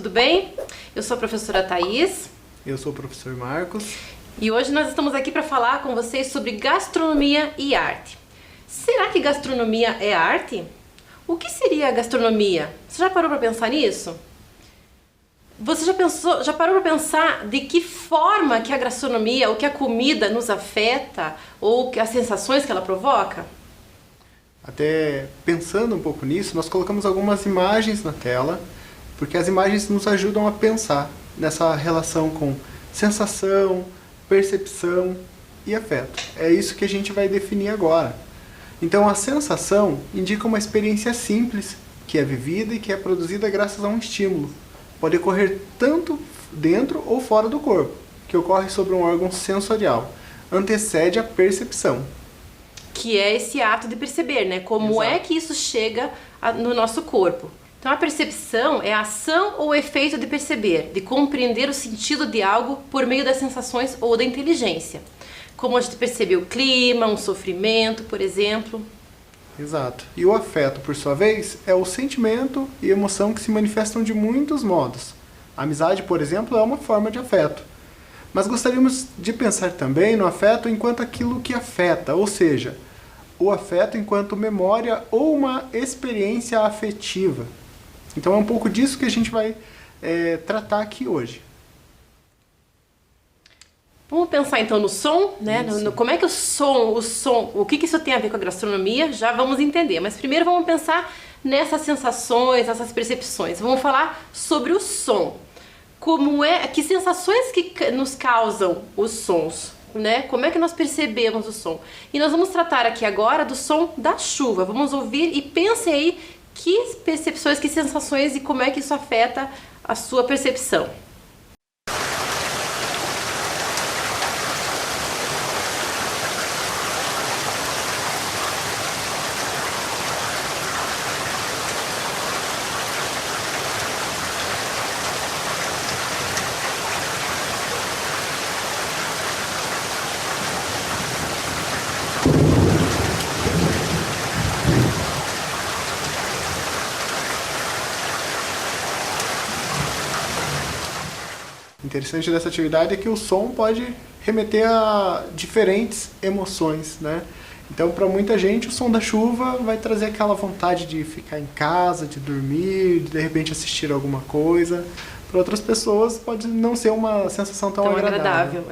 tudo bem? Eu sou a professora Thaís. Eu sou o professor Marcos. E hoje nós estamos aqui para falar com vocês sobre gastronomia e arte. Será que gastronomia é arte? O que seria a gastronomia? Você já parou para pensar nisso? Você já parou para pensar de que forma que a gastronomia, ou que a comida nos afeta, ou que as sensações que ela provoca? Até pensando um pouco nisso, nós colocamos algumas imagens na tela, porque as imagens nos ajudam a pensar nessa relação com sensação, percepção e afeto. É isso que a gente vai definir agora. Então, a sensação indica uma experiência simples, que é vivida e que é produzida graças a um estímulo. Pode ocorrer tanto dentro ou fora do corpo, que ocorre sobre um órgão sensorial. Antecede a percepção. Que é esse ato de perceber, né? Como Exato. é que isso chega no nosso corpo. Então a percepção é a ação ou efeito de perceber, de compreender o sentido de algo por meio das sensações ou da inteligência. Como a gente perceber o clima, um sofrimento, por exemplo. Exato. E o afeto, por sua vez, é o sentimento e emoção que se manifestam de muitos modos. A amizade, por exemplo, é uma forma de afeto. Mas gostaríamos de pensar também no afeto enquanto aquilo que afeta, ou seja, o afeto enquanto memória ou uma experiência afetiva. Então é um pouco disso que a gente vai tratar aqui hoje. Vamos pensar então no som, né? Como é que o som, o que isso tem a ver com a gastronomia? Já vamos entender, mas primeiro vamos pensar nessas sensações, nessas percepções. Vamos falar sobre o som. Que sensações que nos causam os sons, né? Como é que nós percebemos o som? E nós vamos tratar aqui agora do som da chuva. Vamos ouvir e pensem aí que percepções, que sensações e como é que isso afeta a sua percepção. O interessante dessa atividade é que o som pode remeter a diferentes emoções, né? Então, para muita gente, o som da chuva vai trazer aquela vontade de ficar em casa, de dormir, de repente assistir alguma coisa. Para outras pessoas, pode não ser uma sensação tão agradável.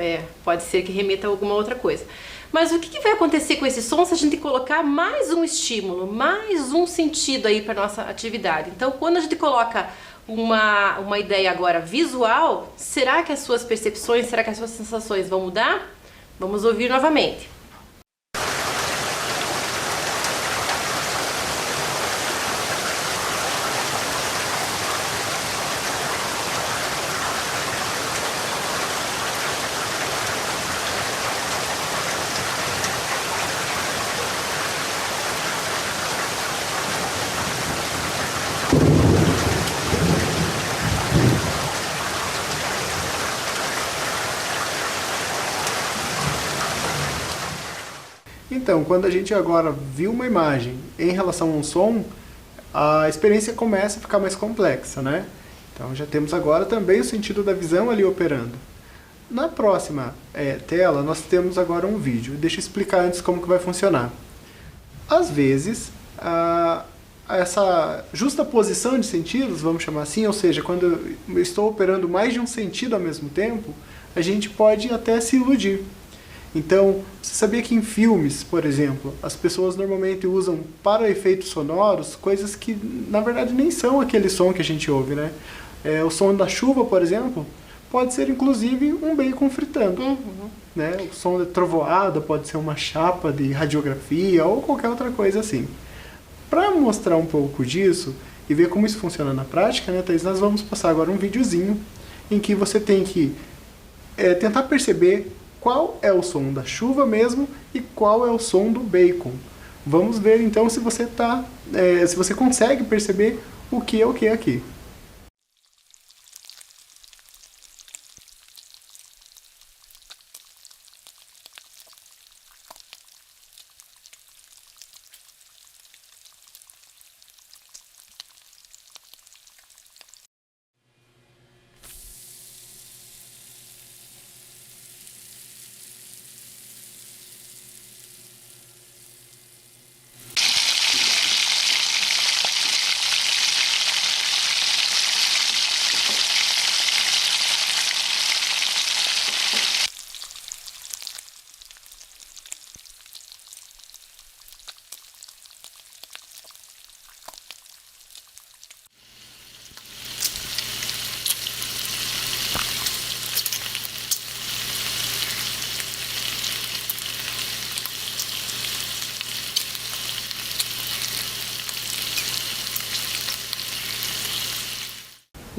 Pode ser que remeta a alguma outra coisa. Mas o que vai acontecer com esse som se a gente colocar mais um estímulo, mais um sentido aí para nossa atividade? Então, quando a gente coloca uma ideia agora visual, será que as suas percepções, será que as suas sensações vão mudar? Vamos ouvir novamente. Então, quando a gente agora viu uma imagem em relação a um som, a experiência começa a ficar mais complexa, né? Então já temos agora também o sentido da visão ali operando. Na próxima tela, nós temos agora um vídeo. Deixa eu explicar antes como que vai funcionar. Às vezes, essa justaposição de sentidos, vamos chamar assim, ou seja, quando eu estou operando mais de um sentido ao mesmo tempo, a gente pode até se iludir. Então, você sabia que em filmes, por exemplo, as pessoas normalmente usam para efeitos sonoros coisas que na verdade nem são aquele som que a gente ouve, né? O som da chuva, por exemplo, pode ser inclusive um bacon fritando. Né? O som da trovoada pode ser uma chapa de radiografia ou qualquer outra coisa assim. Para mostrar um pouco disso e ver como isso funciona na prática, né, Thaís, nós vamos passar agora um videozinho em que você tem que tentar perceber qual é o som da chuva mesmo e qual é o som do bacon. Vamos ver então se você se você consegue perceber o que é o que aqui.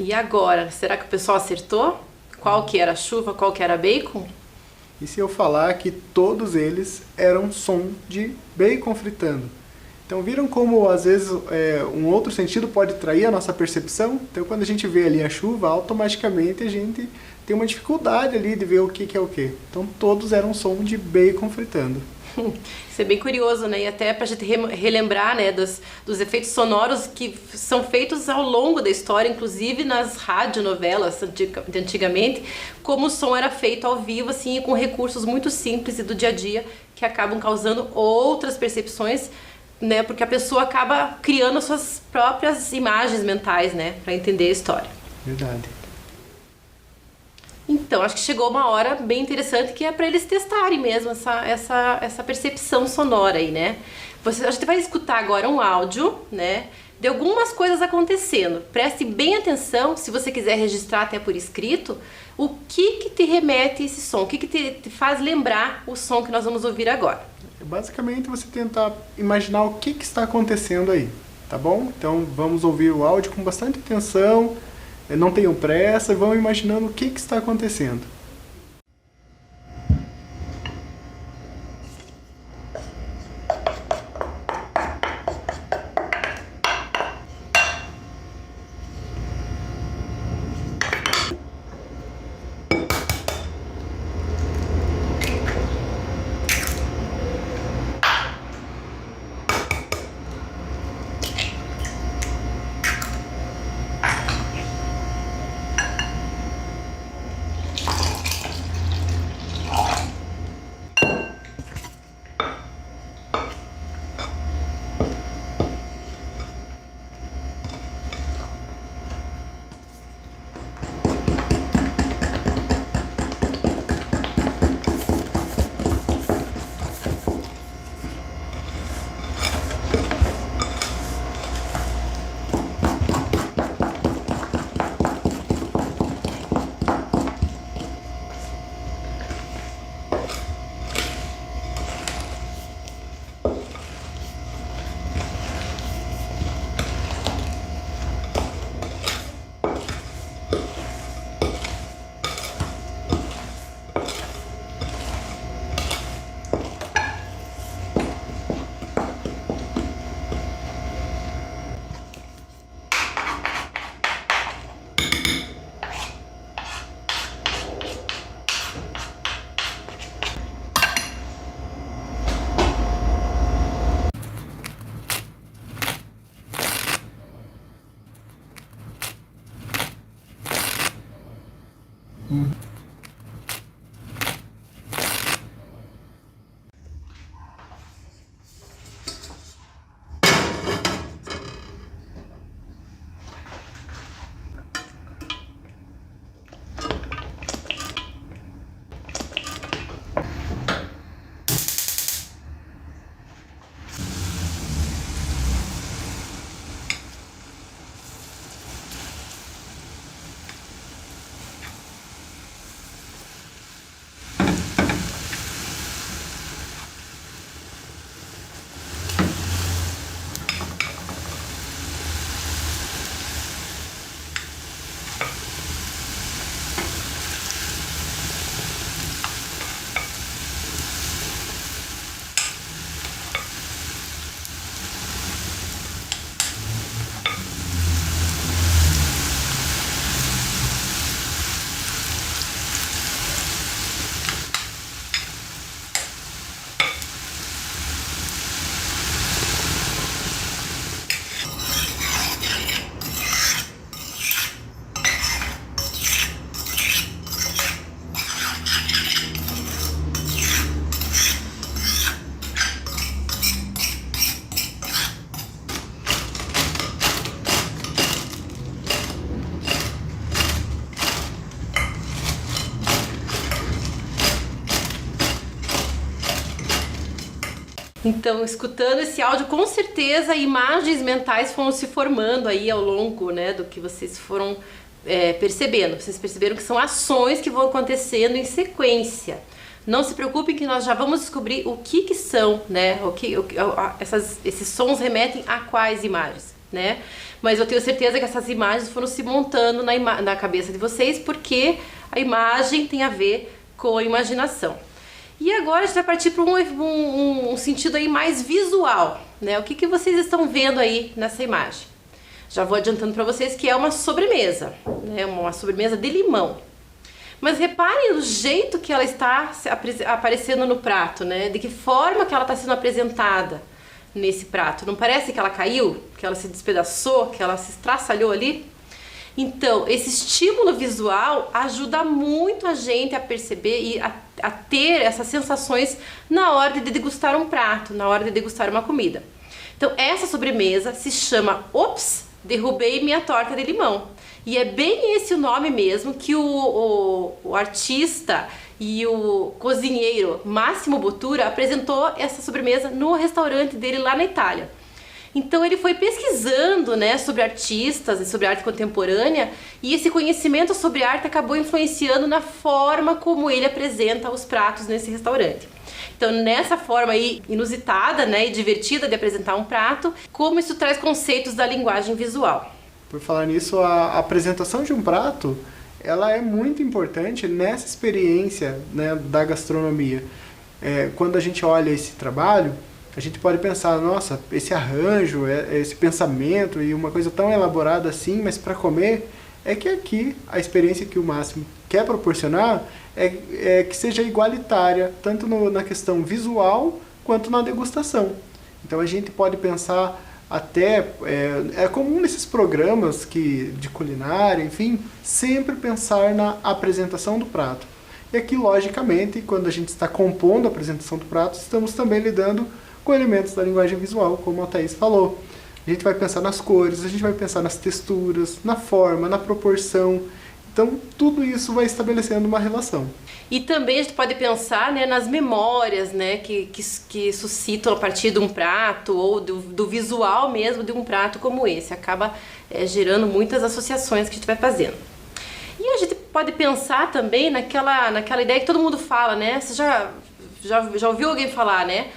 E agora, será que o pessoal acertou? Qual que era a chuva, qual que era bacon? E se eu falar que todos eles eram som de bacon fritando? Então viram como às vezes um outro sentido pode trair a nossa percepção? Então quando a gente vê ali a chuva, automaticamente a gente tem uma dificuldade ali de ver o que é o que. Então todos eram som de bacon fritando. Isso é bem curioso, né? E até pra gente relembrar, né, dos efeitos sonoros que são feitos ao longo da história, inclusive nas radionovelas de antigamente, como o som era feito ao vivo, assim, com recursos muito simples e do dia a dia, que acabam causando outras percepções, né? Porque a pessoa acaba criando as suas próprias imagens mentais, né? Pra entender a história. Verdade. Então, acho que chegou uma hora bem interessante que é para eles testarem mesmo essa percepção sonora aí, né? A gente vai escutar agora um áudio, né? De algumas coisas acontecendo. Preste bem atenção, se você quiser registrar até por escrito, o que te remete esse som, o que te faz lembrar o som que nós vamos ouvir agora. Basicamente você tentar imaginar o que está acontecendo aí, tá bom? Então vamos ouvir o áudio com bastante atenção. Não tenham pressa, vão imaginando o que está acontecendo. Então, escutando esse áudio, com certeza imagens mentais foram se formando aí ao longo, né, do que vocês foram percebendo. Vocês perceberam que são ações que vão acontecendo em sequência. Não se preocupem que nós já vamos descobrir o que são, né, esses sons remetem a quais imagens. né? Mas eu tenho certeza que essas imagens foram se montando na cabeça de vocês, porque a imagem tem a ver com a imaginação. E agora a gente vai partir para um sentido aí mais visual, né? O que vocês estão vendo aí nessa imagem? Já vou adiantando para vocês que é uma sobremesa, né? Uma sobremesa de limão. Mas reparem o jeito que ela está aparecendo no prato, né? De que forma que ela está sendo apresentada nesse prato. Não parece que ela caiu, que ela se despedaçou, que ela se estraçalhou ali? Então, esse estímulo visual ajuda muito a gente a perceber e a ter essas sensações na hora de degustar um prato, na hora de degustar uma comida. Então, essa sobremesa se chama Ops, derrubei minha torta de limão. E é bem esse o nome mesmo que o artista e o cozinheiro Massimo Bottura apresentou essa sobremesa no restaurante dele lá na Itália. Então ele foi pesquisando, né, sobre artistas e sobre arte contemporânea, e esse conhecimento sobre arte acabou influenciando na forma como ele apresenta os pratos nesse restaurante. Então, nessa forma aí inusitada, né, e divertida de apresentar um prato, como isso traz conceitos da linguagem visual. Por falar nisso, a apresentação de um prato, ela é muito importante nessa experiência, né, da gastronomia. Quando a gente olha esse trabalho, a gente pode pensar, nossa, esse arranjo, esse pensamento e uma coisa tão elaborada assim, mas para comer, é que aqui a experiência que o Máximo quer proporcionar é que seja igualitária, tanto na questão visual quanto na degustação. Então a gente pode pensar até, é comum nesses programas de culinária, enfim, sempre pensar na apresentação do prato. E aqui, logicamente, quando a gente está compondo a apresentação do prato, estamos também lidando com elementos da linguagem visual, como a Thaís falou. A gente vai pensar nas cores, a gente vai pensar nas texturas, na forma, na proporção. Então, tudo isso vai estabelecendo uma relação. E também a gente pode pensar, né, nas memórias, né, que suscitam a partir de um prato ou do visual mesmo de um prato como esse. Acaba gerando muitas associações que a gente vai fazendo. E a gente pode pensar também naquela ideia que todo mundo fala, né? Você já ouviu alguém falar, né?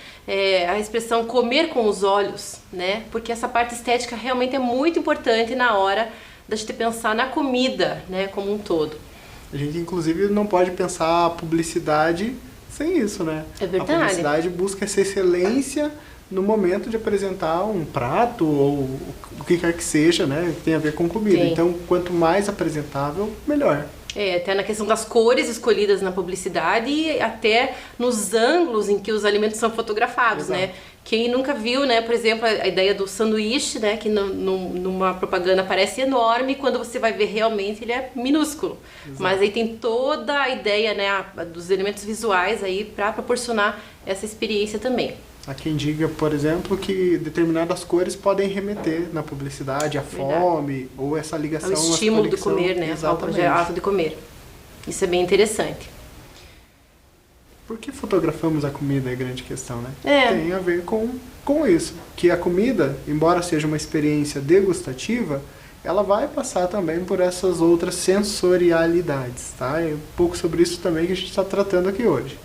A expressão comer com os olhos, né? Porque essa parte estética realmente é muito importante na hora da gente pensar na comida, né, como um todo. A gente, inclusive, não pode pensar a publicidade sem isso, né? É verdade. A publicidade busca essa excelência no momento de apresentar um prato ou o que quer que seja, né, que tem a ver com comida. Sim. Então, quanto mais apresentável, melhor. Até na questão das cores escolhidas na publicidade e até nos ângulos em que os alimentos são fotografados, Exato. né? Quem nunca viu, né, por exemplo, a ideia do sanduíche, né, que numa propaganda parece enorme, quando você vai ver realmente ele é minúsculo. Exato. Mas aí tem toda a ideia, né, dos elementos visuais aí para proporcionar essa experiência também. Há quem diga, por exemplo, que determinadas cores podem remeter na publicidade à fome ou essa ligação. É o estímulo de conexão. comer, né? Exatamente. O ato de comer. Isso é bem interessante. Por que fotografamos a comida é a grande questão, né? É. Tem a ver com isso. Que a comida, embora seja uma experiência degustativa, ela vai passar também por essas outras sensorialidades, tá? É um pouco sobre isso também que a gente está tratando aqui hoje.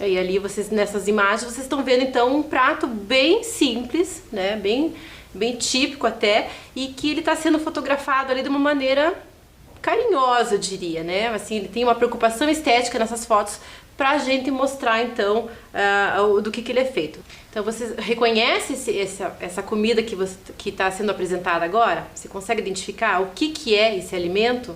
E ali nessas imagens vocês estão vendo então um prato bem simples, né, bem típico até, e que ele está sendo fotografado ali de uma maneira carinhosa, eu diria, né? Assim, ele tem uma preocupação estética nessas fotos para a gente mostrar então do que ele é feito. Então você reconhece essa comida que está sendo apresentada agora? Você consegue identificar o que é esse alimento?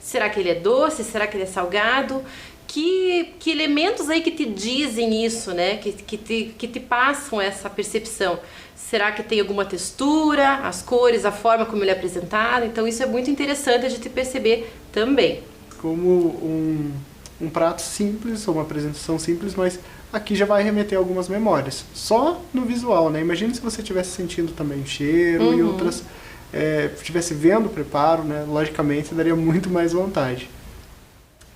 Será que ele é doce? Será que ele é salgado? Que elementos aí que te dizem isso, né? Que te passam essa percepção? Será que tem alguma textura, as cores, a forma como ele é apresentado? Então isso é muito interessante a gente perceber também. Como um prato simples, ou uma apresentação simples, mas aqui já vai remeter algumas memórias. Só no visual, né? Imagina se você estivesse sentindo também o cheiro e outras... estivesse vendo o preparo, né? Logicamente daria muito mais vontade.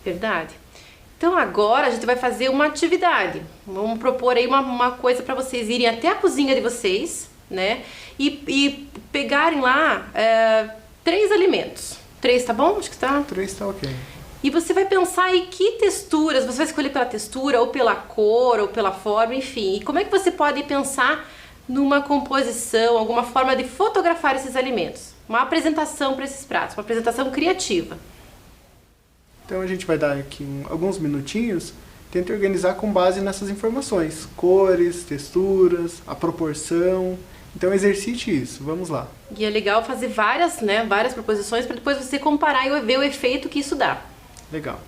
Verdade. Então agora a gente vai fazer uma atividade. Vamos propor aí uma coisa para vocês irem até a cozinha de vocês, né? E pegarem lá 3 alimentos. 3 tá bom? Acho que tá. 3 tá ok. E você vai pensar em que texturas, você vai escolher pela textura, ou pela cor, ou pela forma, enfim. E como é que você pode pensar numa composição, alguma forma de fotografar esses alimentos. Uma apresentação para esses pratos, uma apresentação criativa. Então a gente vai dar aqui alguns minutinhos, tenta organizar com base nessas informações, cores, texturas, a proporção. Então exercite isso, vamos lá. E é legal fazer várias proposições para depois você comparar e ver o efeito que isso dá. Legal.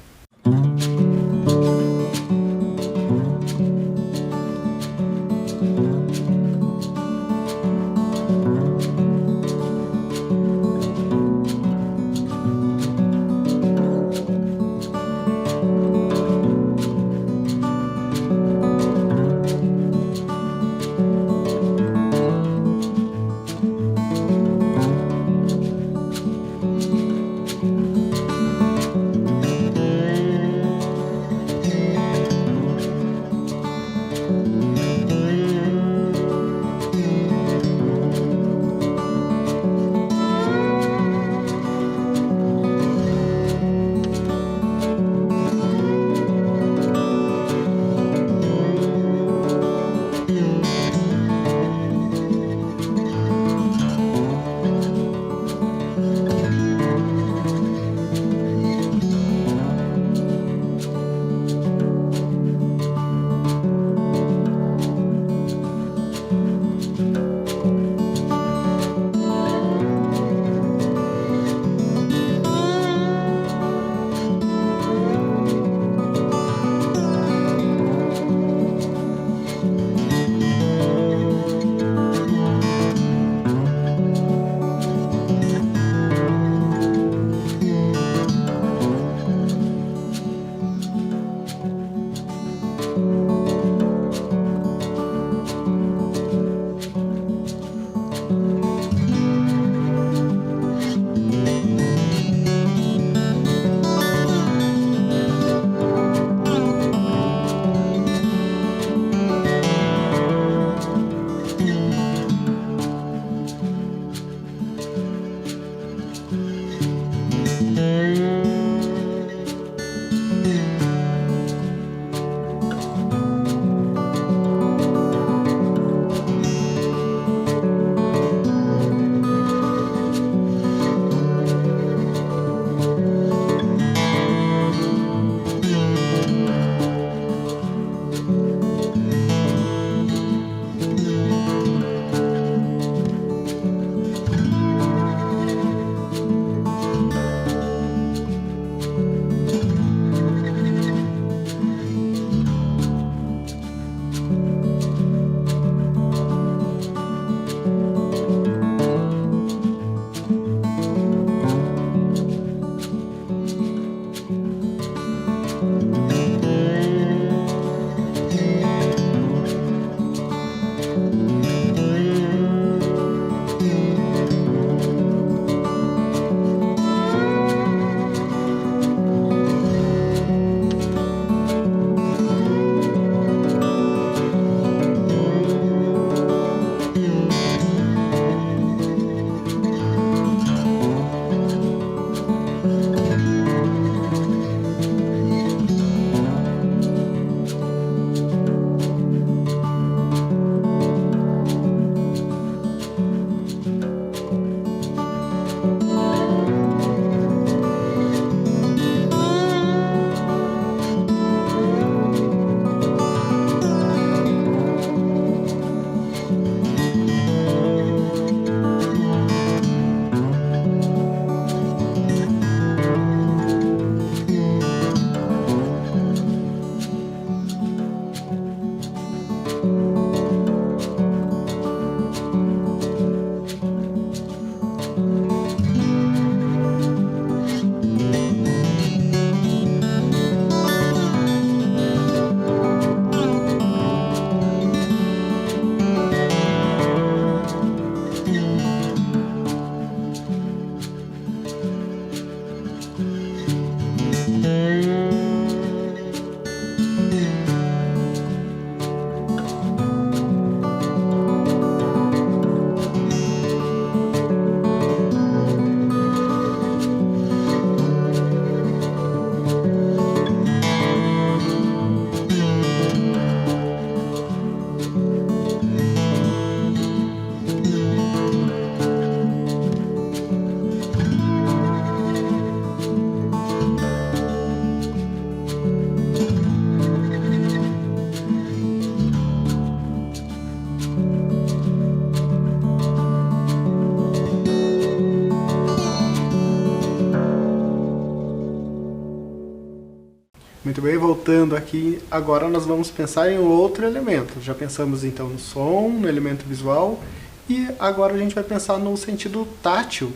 Muito bem, voltando aqui, agora nós vamos pensar em outro elemento. Já pensamos então no som, no elemento visual, e agora a gente vai pensar no sentido tátil.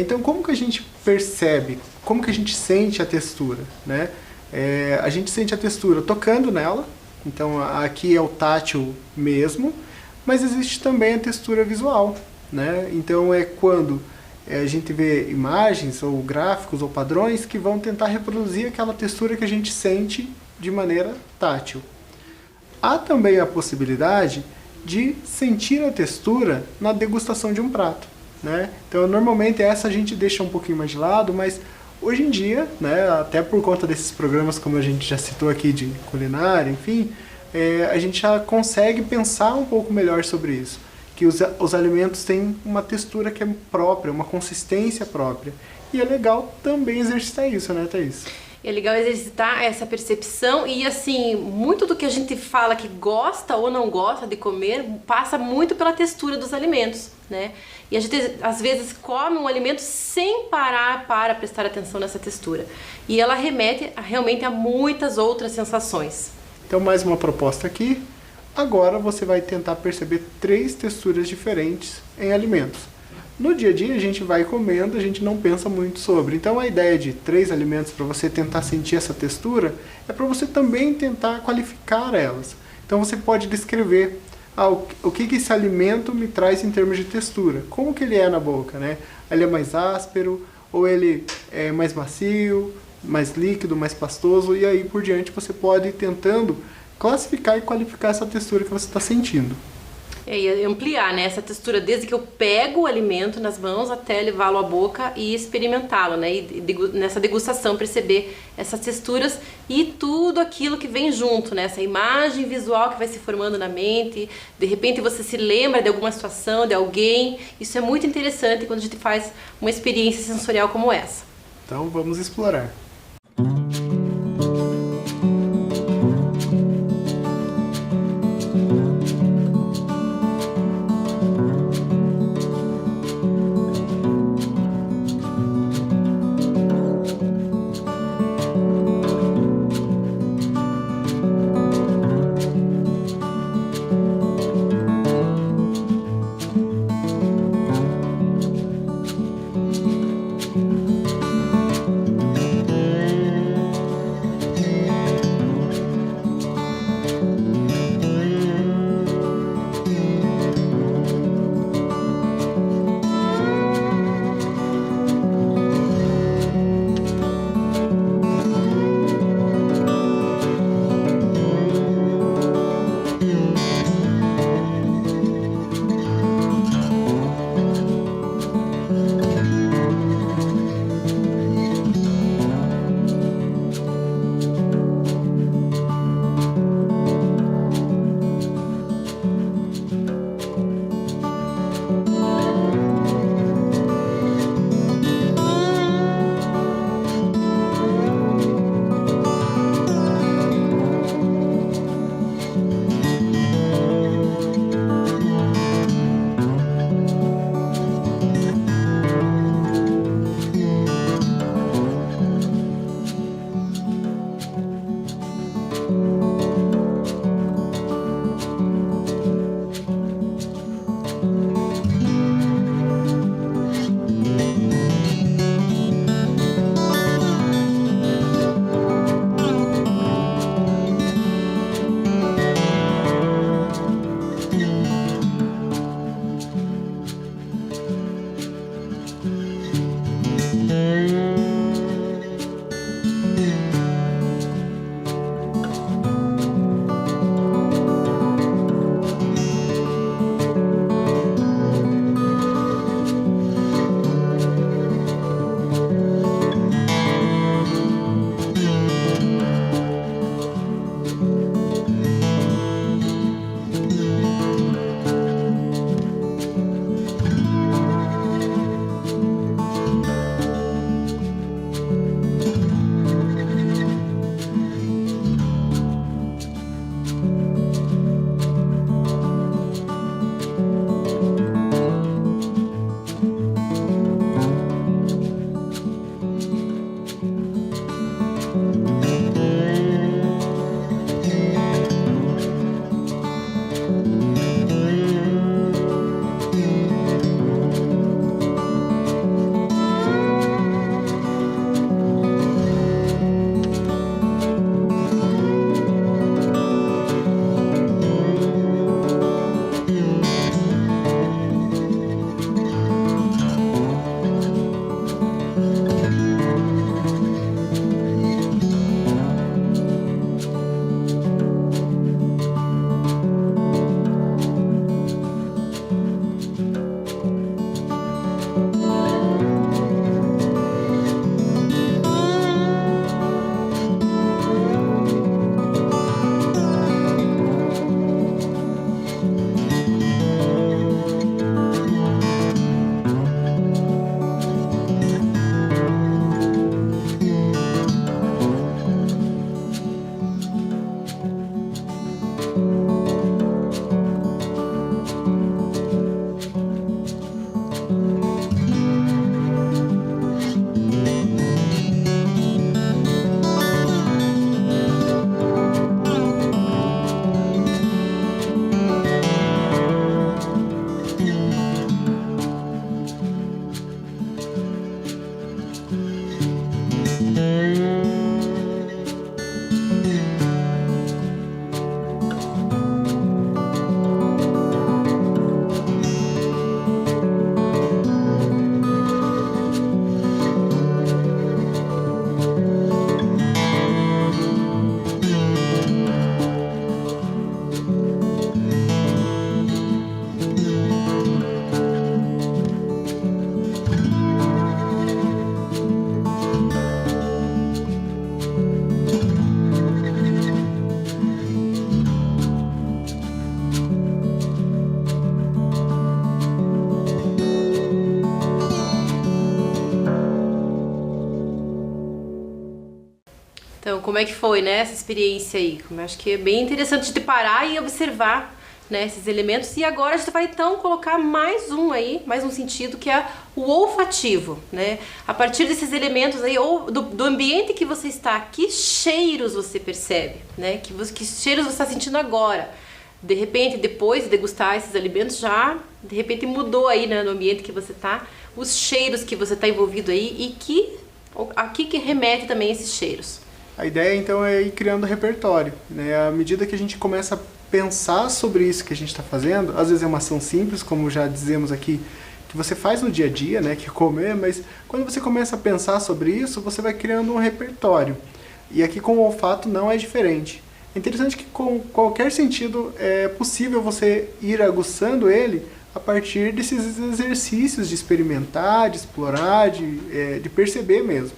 Então, como que a gente percebe, como que a gente sente a textura, né? A gente sente a textura tocando nela, então aqui é o tátil mesmo, mas existe também a textura visual, né? Então é quando a gente vê imagens ou gráficos ou padrões que vão tentar reproduzir aquela textura que a gente sente de maneira tátil. Há também a possibilidade de sentir a textura na degustação de um prato, né? Então normalmente essa a gente deixa um pouquinho mais de lado, mas hoje em dia, né, até por conta desses programas como a gente já citou aqui de culinária, enfim, a gente já consegue pensar um pouco melhor sobre isso. Que os alimentos têm uma textura que é própria, uma consistência própria. E é legal também exercitar isso, né, Thaís? É legal exercitar essa percepção e, assim, muito do que a gente fala que gosta ou não gosta de comer passa muito pela textura dos alimentos, né? E a gente, às vezes, come um alimento sem parar para prestar atenção nessa textura. E ela remete realmente a muitas outras sensações. Então, mais uma proposta aqui. Agora você vai tentar perceber 3 texturas diferentes em alimentos. No dia a dia a gente vai comendo, a gente não pensa muito sobre. Então a ideia de 3 alimentos para você tentar sentir essa textura é para você também tentar qualificar elas. Então você pode descrever o que esse alimento me traz em termos de textura. Como que ele é na boca, né? Ele é mais áspero, ou ele é mais macio, mais líquido, mais pastoso, e aí por diante você pode ir tentando classificar e qualificar essa textura que você está sentindo. E ampliar, né, essa textura desde que eu pego o alimento nas mãos até levá-lo à boca e experimentá-lo, né, e nessa degustação perceber essas texturas e tudo aquilo que vem junto, né, essa imagem visual que vai se formando na mente, de repente você se lembra de alguma situação, de alguém, isso é muito interessante quando a gente faz uma experiência sensorial como essa. Então vamos explorar. como é que foi, né, essa experiência aí? Eu acho que é bem interessante de parar e observar, né, esses elementos. E agora a gente vai então colocar mais um sentido, que é o olfativo, né? A partir desses elementos aí, ou do ambiente que você está, que cheiros você percebe, né? Que cheiros você está sentindo agora? De repente, depois de degustar esses alimentos, já de repente mudou aí, né, no ambiente que você está, os cheiros que você está envolvido aí e a que remete também esses cheiros. A ideia então é ir criando repertório, né? À medida que a gente começa a pensar sobre isso que a gente está fazendo, às vezes é uma ação simples, como já dizemos aqui, que você faz no dia a dia, né, que é comer, mas quando você começa a pensar sobre isso, você vai criando um repertório. E aqui com o olfato não é diferente. É interessante que com qualquer sentido é possível você ir aguçando ele a partir desses exercícios de experimentar, de explorar, de perceber mesmo.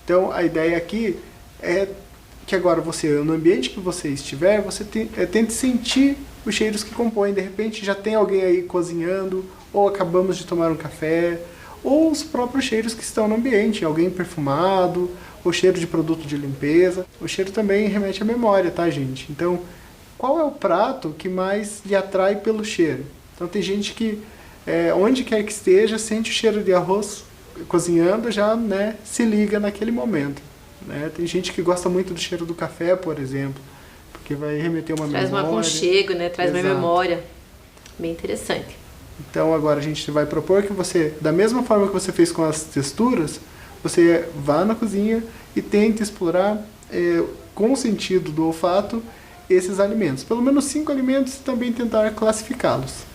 Então a ideia aqui é que agora você, no ambiente que você estiver, você tente sentir os cheiros que compõem. De repente já tem alguém aí cozinhando, ou acabamos de tomar um café, ou os próprios cheiros que estão no ambiente, alguém perfumado, o cheiro de produto de limpeza. O cheiro também remete à memória, tá, gente? Então, qual é o prato que mais lhe atrai pelo cheiro? Então tem gente que, onde quer que esteja, sente o cheiro de arroz cozinhando, já, né, se liga naquele momento. Né? Tem gente que gosta muito do cheiro do café, por exemplo, porque vai remeter uma memória. Traz um aconchego, né? Traz Exato. uma memória. Bem interessante. Então agora a gente vai propor que você, da mesma forma que você fez com as texturas, você vá na cozinha e tente explorar com o sentido do olfato esses alimentos. Pelo menos 5 alimentos e também tentar classificá-los.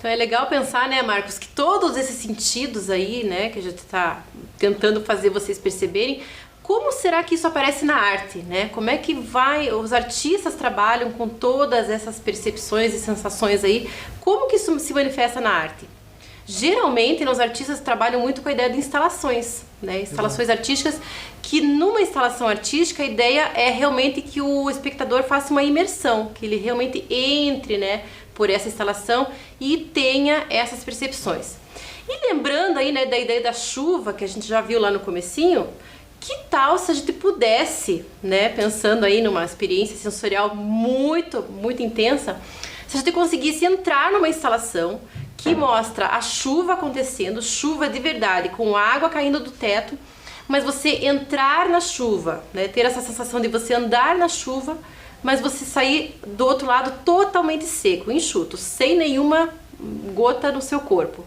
Então é legal pensar, né, Marcos, que todos esses sentidos aí, né, que a gente está tentando fazer vocês perceberem, como será que isso aparece na arte, né? Como é que os artistas trabalham com todas essas percepções e sensações aí? Como que isso se manifesta na arte? Geralmente, os artistas trabalham muito com a ideia de instalações, né? Instalações artísticas, que numa instalação artística a ideia é realmente que o espectador faça uma imersão, que ele realmente entre, né, por essa instalação e tenha essas percepções. E lembrando aí, né, da ideia da chuva, que a gente já viu lá no comecinho, que tal se a gente pudesse, né, pensando aí numa experiência sensorial muito, muito intensa, se a gente conseguisse entrar numa instalação que mostra a chuva acontecendo, chuva de verdade, com água caindo do teto, mas você entrar na chuva, né, ter essa sensação de você andar na chuva, mas você sair do outro lado totalmente seco, enxuto, sem nenhuma gota no seu corpo.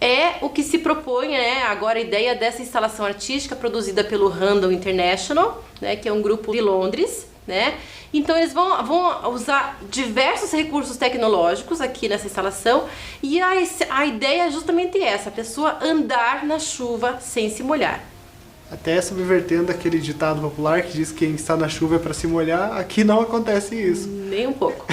É o que se propõe, né, agora a ideia dessa instalação artística produzida pelo Randall International, né, que é um grupo de Londres, né? Então eles vão usar diversos recursos tecnológicos aqui nessa instalação e a ideia é justamente essa, a pessoa andar na chuva sem se molhar. Até subvertendo aquele ditado popular que diz que quem está na chuva é para se molhar, aqui não acontece isso. Nem um pouco.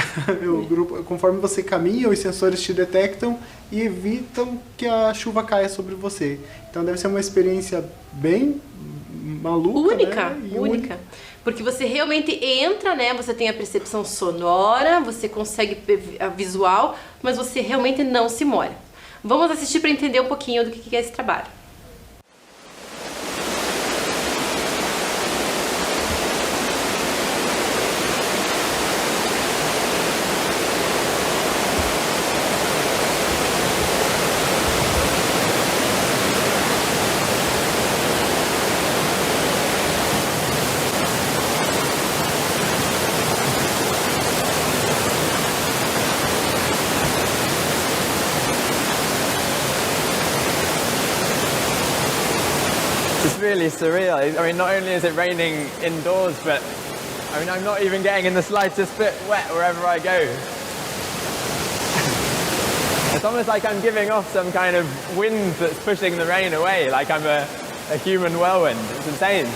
O grupo, conforme você caminha, os sensores te detectam e evitam que a chuva caia sobre você. Então deve ser uma experiência bem maluca, única, né? E única. Porque você realmente entra, né? Você tem a percepção sonora, você consegue a visual, mas você realmente não se molha. Vamos assistir para entender um pouquinho do que é esse trabalho. It's really surreal. I mean, not only is it raining indoors, but I mean, I'm not even getting in the slightest bit wet wherever I go. It's almost like I'm giving off some kind of wind that's pushing the rain away, like I'm a human whirlwind. It's insane.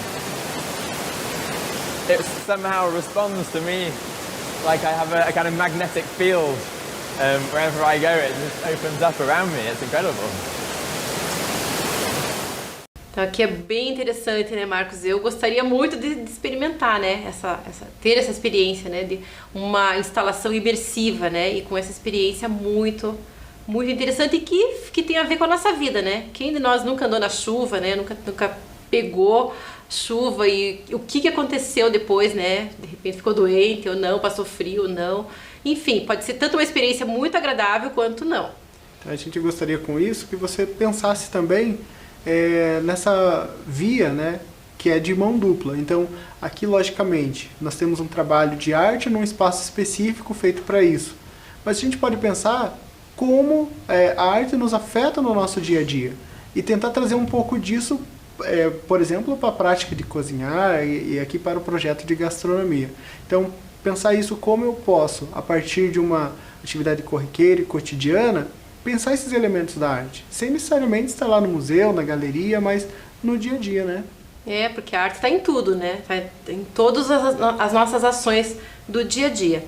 It somehow responds to me like I have a kind of magnetic field. Wherever I go, it just opens up around me. It's incredible. Então aqui é bem interessante, né, Marcos? Eu gostaria muito de experimentar, né, ter essa experiência, né, de uma instalação imersiva, né, e com essa experiência muito interessante e que tem a ver com a nossa vida, né? Quem de nós nunca andou na chuva, né? Nunca pegou chuva e o que aconteceu depois, né? De repente ficou doente ou não, passou frio ou não. Enfim, pode ser tanto uma experiência muito agradável quanto não. Então a gente gostaria com isso que você pensasse também nessa via, né, que é de mão dupla. Então, aqui, logicamente, nós temos um trabalho de arte num espaço específico feito para isso. Mas a gente pode pensar como a arte nos afeta no nosso dia a dia e tentar trazer um pouco disso, por exemplo, para a prática de cozinhar e aqui para o projeto de gastronomia. Então, pensar isso como eu posso, a partir de uma atividade corriqueira e cotidiana, pensar esses elementos da arte, sem necessariamente estar lá no museu, na galeria, mas no dia a dia, né? Porque a arte está em tudo, né? Tá em todas as nossas ações do dia a dia.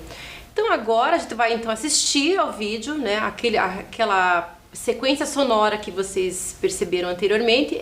Então agora a gente vai então assistir ao vídeo, né? Aquela sequência sonora que vocês perceberam anteriormente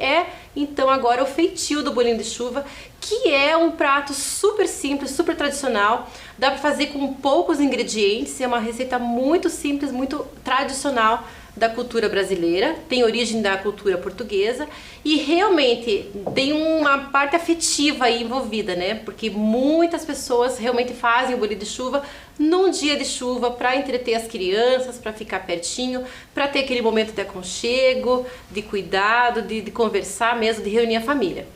então agora o feitio do bolinho de chuva, que é um prato super simples, super tradicional, dá para fazer com poucos ingredientes, é uma receita muito simples, muito tradicional da cultura brasileira, tem origem da cultura portuguesa e realmente tem uma parte afetiva aí envolvida, né? Porque muitas pessoas realmente fazem o bolinho de chuva num dia de chuva para entreter as crianças, para ficar pertinho, para ter aquele momento de aconchego, de cuidado, de conversar mesmo, de reunir a família.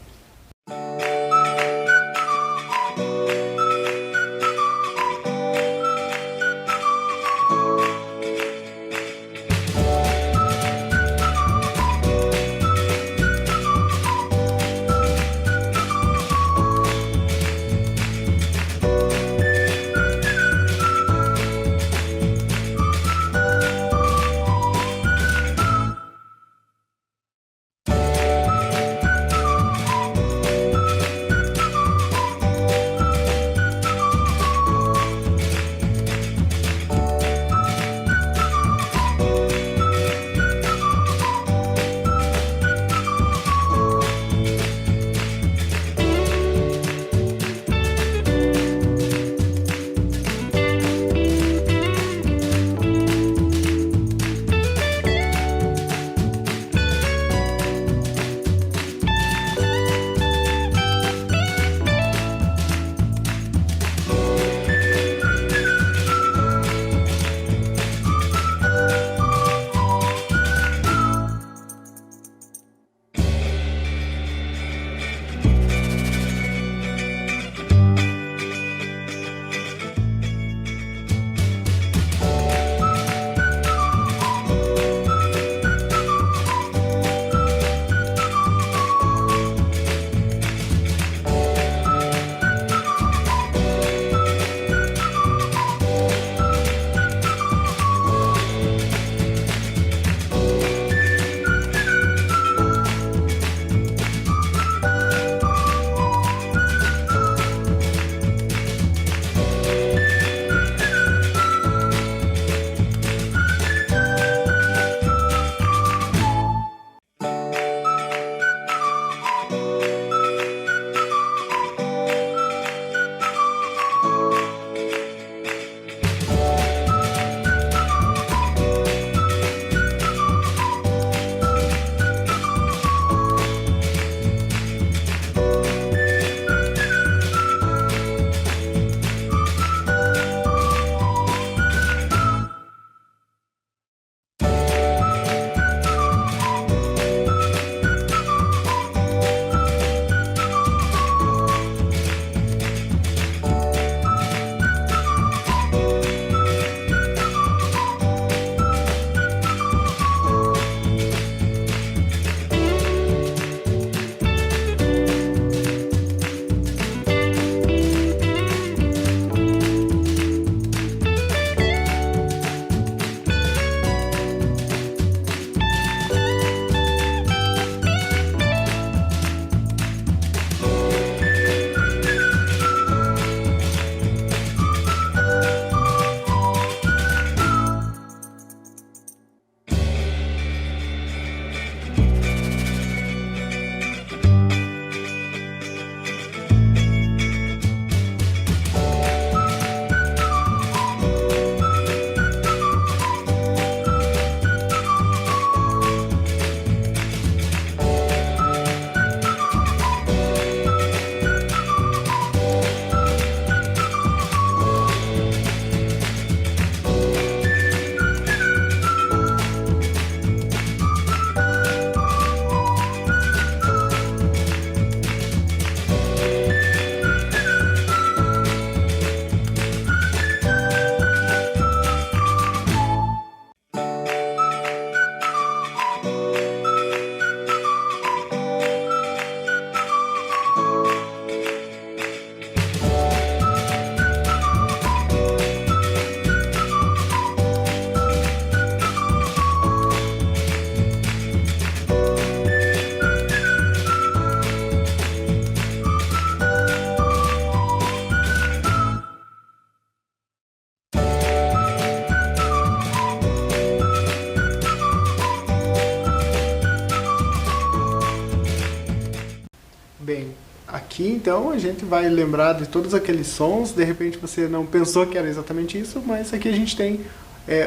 Bem, aqui então a gente vai lembrar de todos aqueles sons, de repente você não pensou que era exatamente isso, mas aqui a gente tem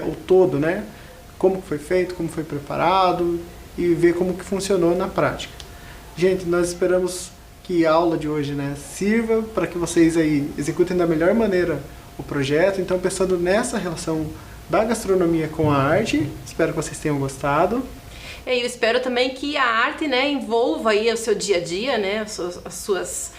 o todo, né? Como foi feito, como foi preparado e ver como que funcionou na prática. Gente, nós esperamos que a aula de hoje, né, sirva para que vocês aí executem da melhor maneira o projeto. Então, pensando nessa relação da gastronomia com a arte, espero que vocês tenham gostado. Eu espero também que a arte, né, envolva aí o seu dia a dia, né, os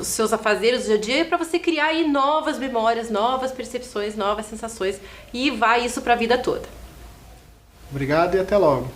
seus afazeres do dia a dia, para você criar aí novas memórias, novas percepções, novas sensações e vai isso para a vida toda. Obrigado e até logo.